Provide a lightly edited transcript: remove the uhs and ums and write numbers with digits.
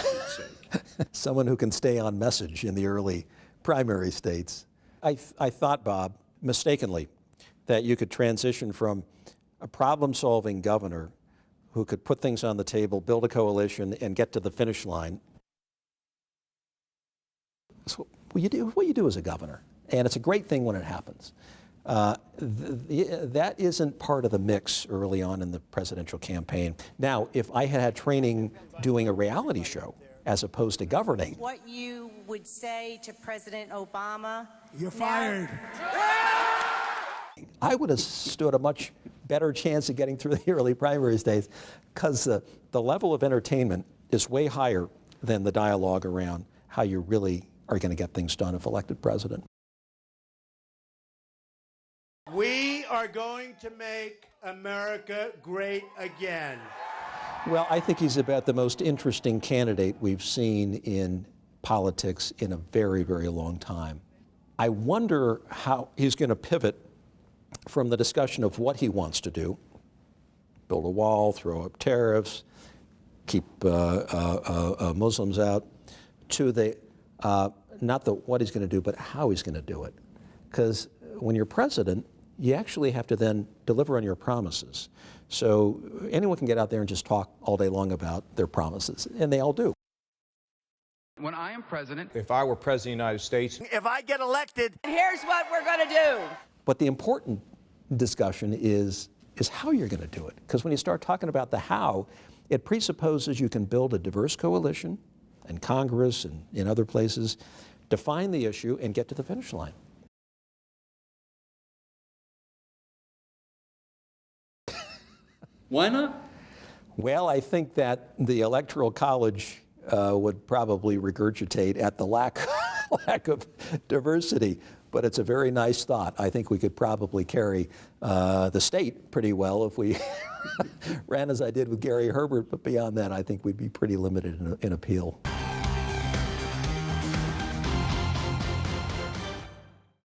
Pete's sake. Someone who can stay on message in the early primary states. I thought, Bob, mistakenly, that you could transition from a problem-solving governor who could put things on the table, build a coalition, and get to the finish line. So what you do as a governor, and it's a great thing when it happens. That isn't part of the mix early on in the presidential campaign. Now, if I had training doing a reality show as opposed to governing. What you would say to President Obama? You're fired. I would have stood a much better chance of getting through the early primary days because the level of entertainment is way higher than the dialogue around how you really are going to get things done if elected president. We are going to make America great again. Well, I think he's about the most interesting candidate we've seen in politics in a very, very long time. I wonder how he's going to pivot from the discussion of what he wants to do, build a wall, throw up tariffs, keep Muslims out, to the not the what he's going to do, but how he's going to do it. Because when you're president, you actually have to then deliver on your promises. So anyone can get out there and just talk all day long about their promises, and they all do. When I am president, If I were president of the United States, If I get elected, Here's what we're going to do. But the important discussion is how you're going to do it. Because when you start talking about the how, it presupposes you can build a diverse coalition in Congress and in other places, define the issue, and get to the finish line. why not? Well, I think that the Electoral College would probably regurgitate at the lack of diversity. But it's a very nice thought. I think we could probably carry the state pretty well if we ran as I did with Gary Herbert. But beyond that, I think we'd be pretty limited in appeal.